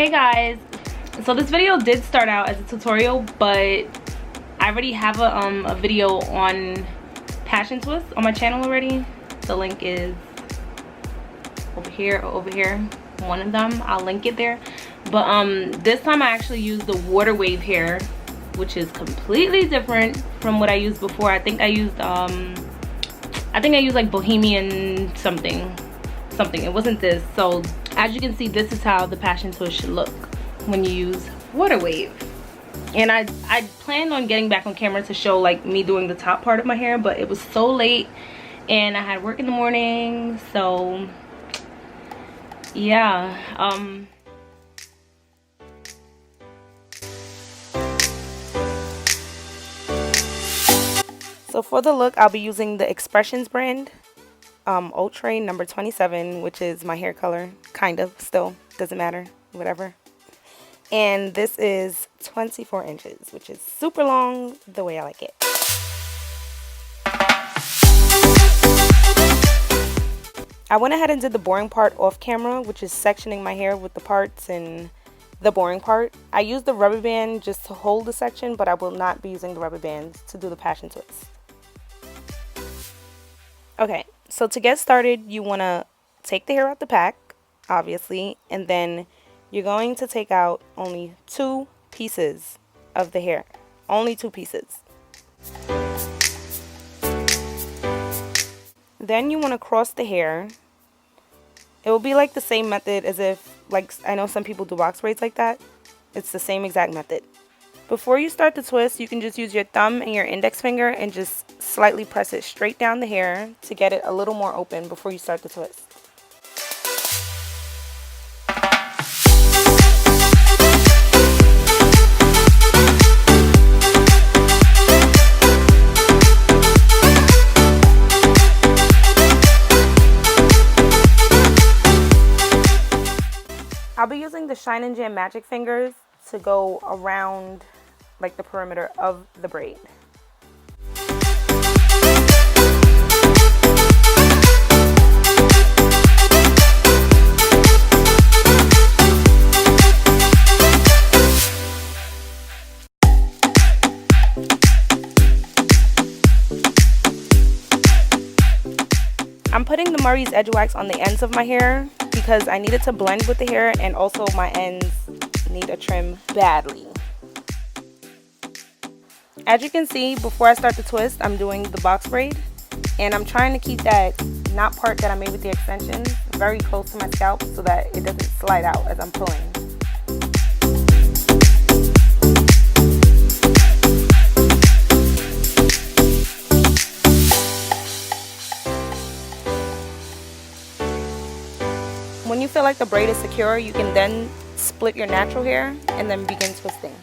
Hey guys, so this video did start out as a tutorial, but I already have a video on passion twist on my channel already. The link is over here or over here, one of them. I'll link it there. But this time I actually used the water wave hair, which is completely different from what I used before. I think I used like bohemian something. It wasn't this. So as you can see, this is how the passion twist should look when you use water wave. And I planned on getting back on camera to show like me doing the top part of my hair, but it was so late and I had work in the morning, so yeah. So for the look, I'll be using the Expressions brand Ultra number 27, which is my hair color, kind of, still doesn't matter, whatever. And this is 24 inches, which is super long, the way I like it. I went ahead and did the boring part off camera, which is sectioning my hair with the parts and the boring part. I used the rubber band just to hold the section, but I will not be using the rubber bands to do the passion twist. Okay, so to get started, you want to take the hair out the pack, obviously, and then you're going to take out only 2 pieces of the hair. Only 2 pieces. Then you want to cross the hair. It will be like the same method as if, like, I know some people do box braids like that. It's the same exact method. Before you start the twist, you can just use your thumb and your index finger and just slightly press it straight down the hair to get it a little more open before you start the twist. I'll be using the Shine and Jam Magic Fingers to go around like the perimeter of the braid. I'm putting the Murray's Edge Wax on the ends of my hair because I need it to blend with the hair, and also my ends need a trim badly. As you can see, before I start the twist, I'm doing the box braid, and I'm trying to keep that knot part that I made with the extensions very close to my scalp so that it doesn't slide out as I'm pulling. When you feel like the braid is secure, you can then split your natural hair and then begin twisting.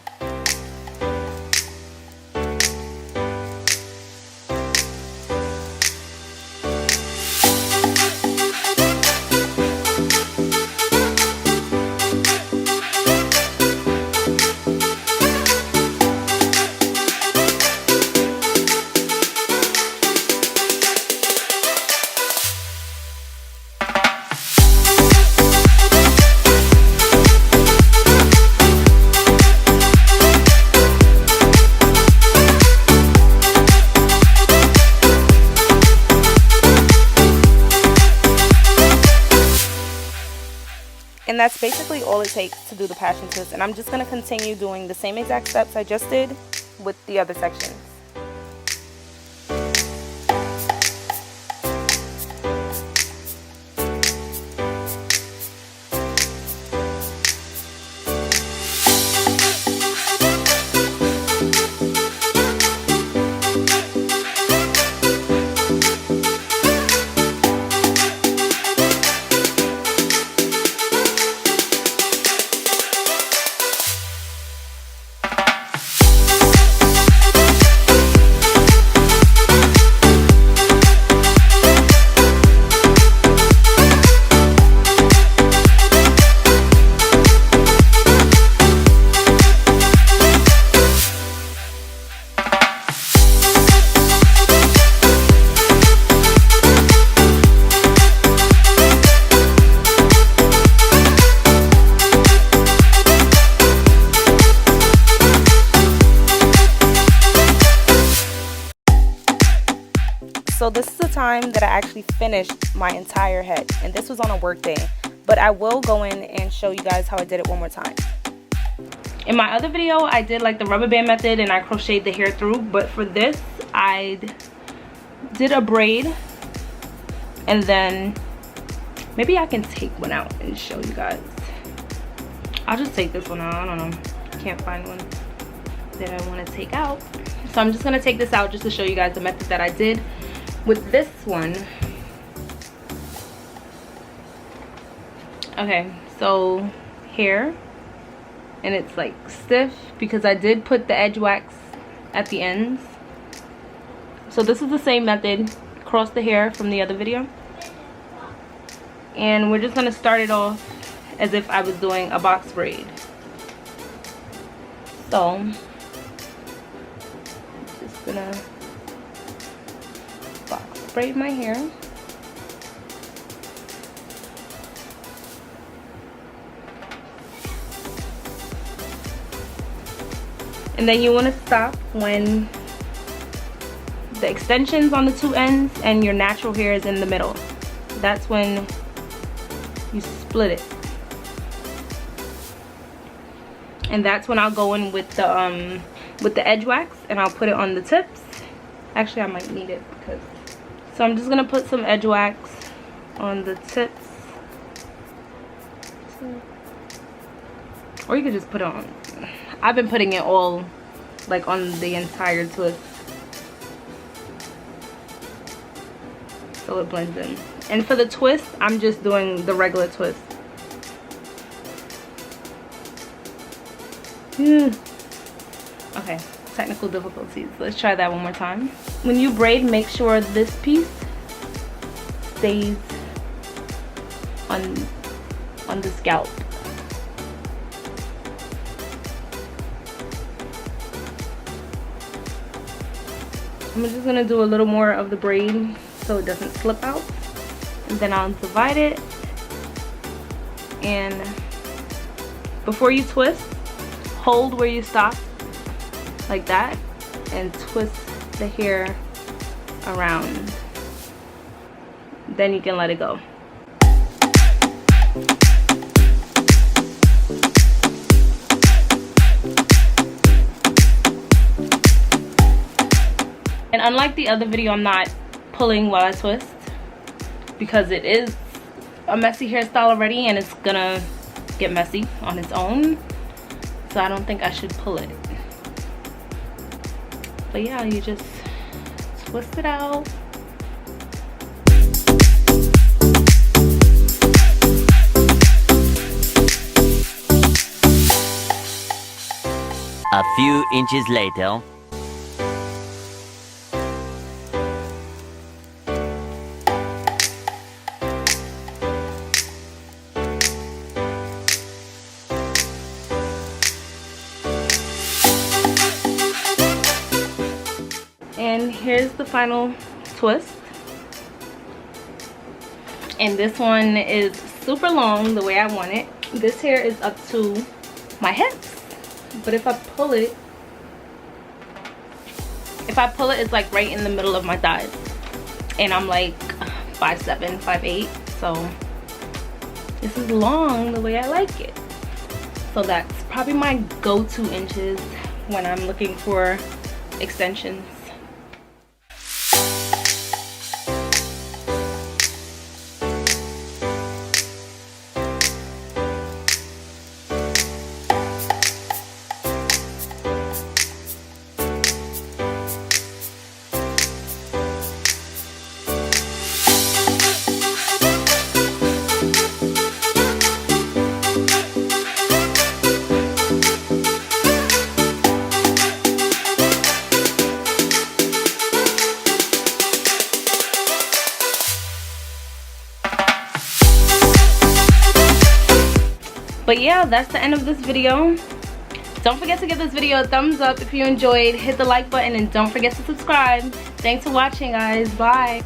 And that's basically all it takes to do the passion twist, and I'm just going to continue doing the same exact steps I just did with the other sections. So this is the time that I actually finished my entire head, and this was on a work day, but I will go in and show you guys how I did it one more time. In my other video, I did like the rubber band method and I crocheted the hair through, but for this, I did a braid, and then maybe I can take one out and show you guys. I'll just take this one out. I don't know, can't find one that I want to take out, so I'm just gonna take this out just to show you guys the method that I did with this one. Okay, so hair, and it's like stiff because I did put the edge wax at the ends. So this is the same method, cross the hair from the other video, and we're just gonna start it off as if I was doing a box braid. So just gonna box braid my hair. And then you want to stop when the extensions on the two ends and your natural hair is in the middle. That's when you split it. And that's when I'll go in with the edge wax, and I'll put it on the tips. Actually, I might need it because, so I'm just gonna put some edge wax on the tips, or you could just put it on. I've been putting it all like on the entire twist, so it blends in. And for the twist, I'm just doing the regular twist. Okay, technical difficulties. Let's try that one more time. When you braid, make sure this piece stays on the scalp. I'm just gonna do a little more of the braid so it doesn't slip out, and then I'll divide it. And before you twist, hold where you stop, like that, and twist the hair around. Then you can let it go. And unlike the other video, I'm not pulling while I twist because it is a messy hairstyle already and it's gonna get messy on its own. So I don't think I should pull it. But yeah, you just twist it out. A few inches later. And here's the final twist. And this one is super long the way I want it. This hair is up to my hips. But if I pull it, it's like right in the middle of my thighs. And I'm like 5'7", 5'8". So this is long the way I like it. So that's probably my go-to inches when I'm looking for extensions. But yeah, that's the end of this video. Don't forget to give this video a thumbs up if you enjoyed. Hit the like button and don't forget to subscribe. Thanks for watching, guys. Bye.